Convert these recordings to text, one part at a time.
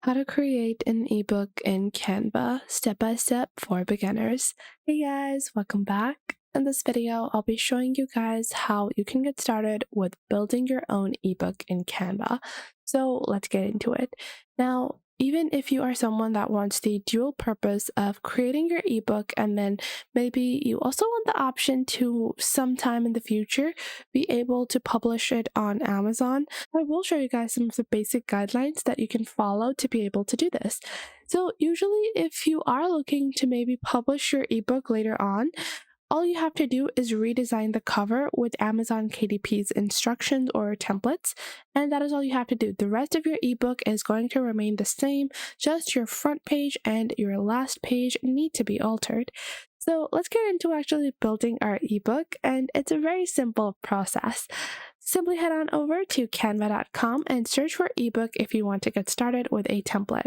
How to create an ebook in Canva, step by step for beginners. Hey guys, welcome back. In this video, I'll be showing you guys how you can get started with building your own ebook in Canva. So let's get into it. Now, even if you are someone that wants the dual purpose of creating your ebook and then maybe you also want the option to sometime in the future be able to publish it on Amazon, I will show you guys some of the basic guidelines that you can follow to be able to do this. So usually if you are looking to maybe publish your ebook later on, all you have to do is redesign the cover with Amazon KDP's instructions or templates, and that is all you have to do. The rest of your ebook is going to remain the same, just your front page and your last page need to be altered. So let's get into actually building our ebook, and it's a very simple process. Simply head on over to canva.com and search for ebook if you want to get started with a template.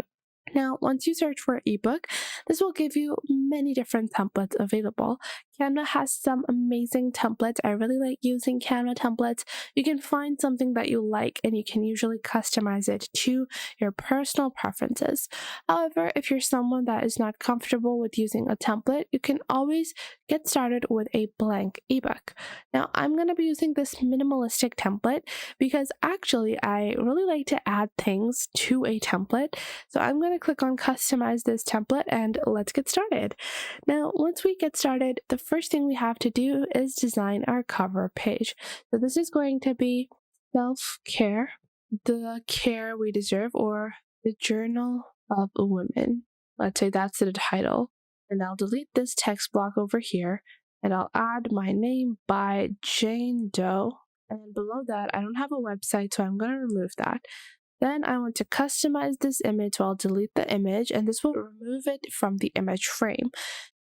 Now, once you search for ebook, this will give you many different templates available. Canva has some amazing templates. I really like using Canva templates. You can find something that you like and you can usually customize it to your personal preferences. However, if you're someone that is not comfortable with using a template, you can always get started with a blank ebook. Now, I'm going to be using this minimalistic template because actually I really like to add things to a template. So I'm going to click on customize this template and let's get started. Now, once we get started, the first thing we have to do is design our cover page. So this is going to be self-care, the care we deserve, or the journal of a woman. Let's say that's the title. And I'll delete this text block over here and I'll add my name by Jane Doe. And below that, I don't have a website, so I'm going to remove that. Then I want to customize this image, so I'll delete the image and this will remove it from the image frame.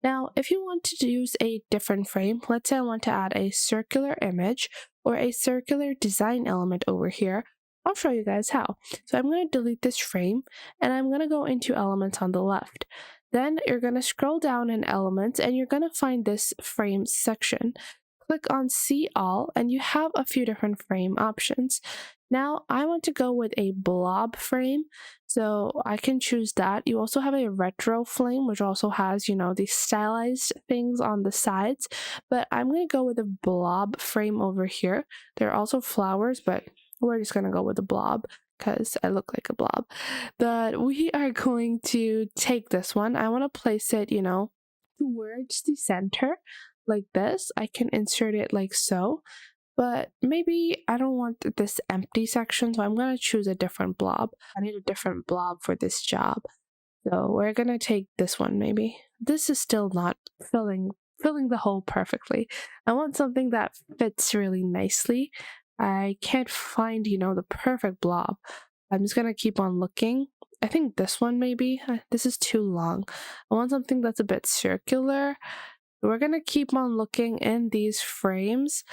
Now, if you want to use a different frame, let's say I want to add a circular image or a circular design element over here, I'll show you guys how. So I'm going to delete this frame and I'm going to go into elements on the left. Then you're going to scroll down in elements and you're going to find this frame section. Click on see all and you have a few different frame options. Now I want to go with a blob frame, so I can choose that. You also have a retro frame, which also has, these stylized things on the sides, but I'm going to go with a blob frame over here. There are also flowers, but we're just going to go with a blob because I look like a blob. But we are going to take this one. I want to place it, towards the center like this. I can insert it like so. But maybe I don't want this empty section, so I'm going to choose a different blob. I need a different blob for this job. So we're going to take this one maybe. This is still not filling the hole perfectly. I want something that fits really nicely. I can't find, the perfect blob. I'm just going to keep on looking. I think this one maybe. This is too long. I want something that's a bit circular. We're going to keep on looking in these frames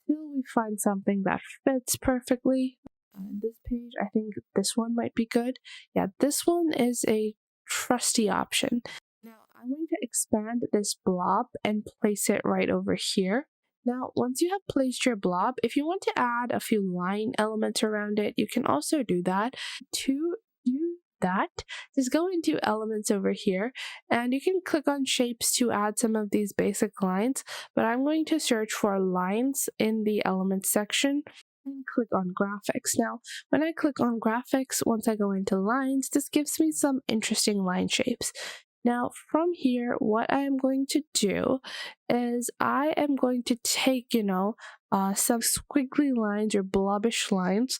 until we find something that fits perfectly. On this page, I think this one might be good. Yeah, this one is a trusty option. Now, I'm going to expand this blob and place it right over here. Now, once you have placed your blob, if you want to add a few line elements around it, you can also do that. To do that, just go into elements over here and you can click on shapes to add some of these basic lines, but I'm going to search for lines in the elements section and click on graphics. Now, when I click on graphics, once I go into lines, this gives me some interesting line shapes. Now, from here, what I am going to do is I am going to take, some squiggly lines or blobbish lines,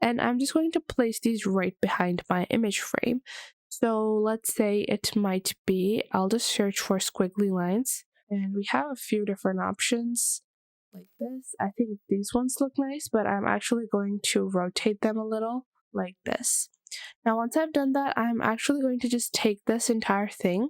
and I'm just going to place these right behind my image frame. So let's say it might be, I'll just search for squiggly lines, and we have a few different options like this. I think these ones look nice, but I'm actually going to rotate them a little like this. Now, once I've done that, I'm actually going to just take this entire thing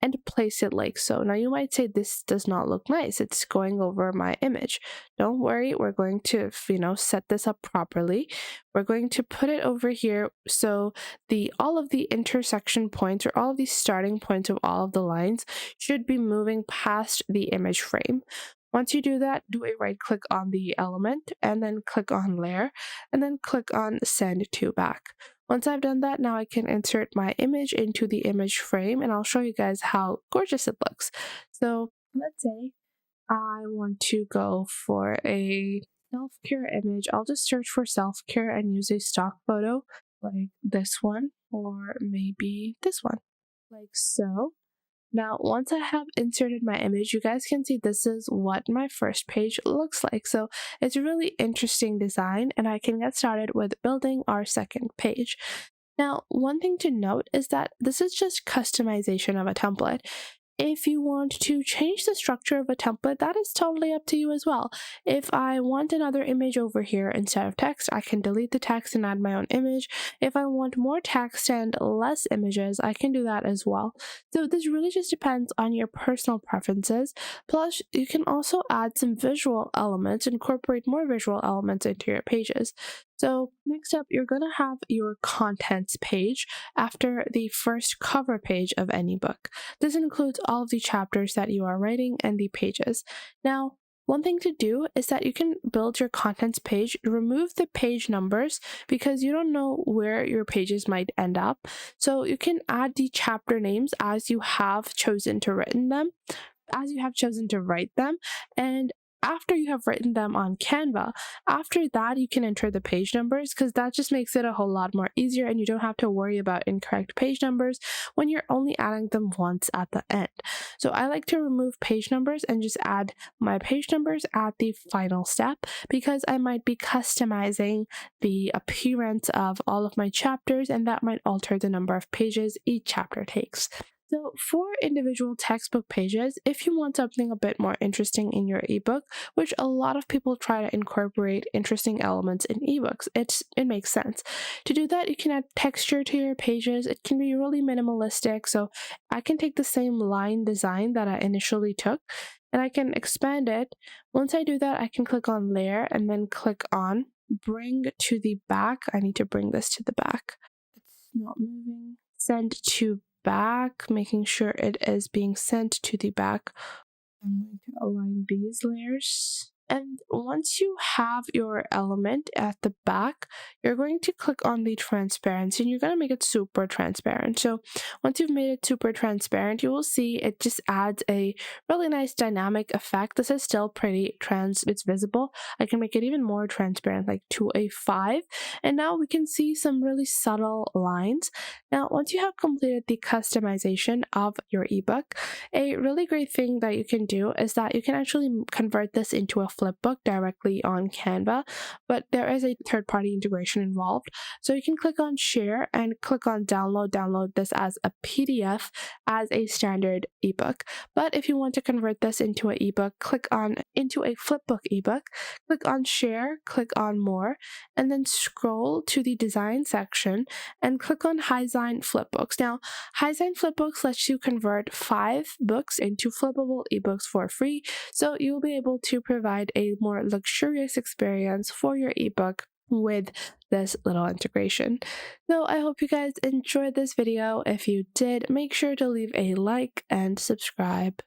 and place it like so. Now, you might say this does not look nice. It's going over my image. Don't worry. We're going to, set this up properly. We're going to put it over here so all of the intersection points or all of the starting points of all of the lines should be moving past the image frame. Once you do that, do a right click on the element and then click on layer and then click on send to back. Once I've done that, now I can insert my image into the image frame, and I'll show you guys how gorgeous it looks. So let's say I want to go for a self-care image. I'll just search for self-care and use a stock photo like this one, or maybe this one, like so. Now, once I have inserted my image, you guys can see this is what my first page looks like. So it's a really interesting design, and I can get started with building our second page. Now, one thing to note is that this is just customization of a template. If you want to change the structure of a template, that is totally up to you as well. If I want another image over here instead of text, I can delete the text and add my own image. If I want more text and less images, I can do that as well. So this really just depends on your personal preferences. Plus, you can also add some visual elements, incorporate more visual elements into your pages. So next up, you're going to have your contents page after the first cover page of any book. This includes all of the chapters that you are writing and the pages. Now, one thing to do is that you can build your contents page, remove the page numbers because you don't know where your pages might end up. So you can add the chapter names as you have chosen to write them, and after you have written them on Canva, after that you can enter the page numbers because that just makes it a whole lot more easier and you don't have to worry about incorrect page numbers when you're only adding them once at the end. So I like to remove page numbers and just add my page numbers at the final step because I might be customizing the appearance of all of my chapters, and that might alter the number of pages each chapter takes. So for individual textbook pages, if you want something a bit more interesting in your ebook, which a lot of people try to incorporate interesting elements in ebooks, it makes sense. To do that, you can add texture to your pages. It can be really minimalistic. So I can take the same line design that I initially took and I can expand it. Once I do that, I can click on layer and then click on bring to the back. I need to bring this to the back. It's not moving. Send to back, making sure it is being sent to the back. I'm going to align these layers. And once you have your element at the back, you're going to click on the transparency and you're going to make it super transparent. So once you've made it super transparent, you will see it just adds a really nice dynamic effect. This is still pretty it's visible. I can make it even more transparent, like to a 5. And now we can see some really subtle lines. Now, once you have completed the customization of your ebook, a really great thing that you can do is that you can actually convert this into a flipbook directly on Canva, but there is a third-party integration involved. So you can click on share and click on download this as a PDF as a standard ebook. But if you want to convert this into an ebook, click on into a flipbook ebook, click on share, click on more, and then scroll to the design section and click on Highsign Flipbooks. Now, Highsign Flipbooks lets you convert 5 books into flippable ebooks for free, so you'll be able to provide a more luxurious experience for your ebook with this little integration. So I hope you guys enjoyed this video. If you did, make sure to leave a like and subscribe.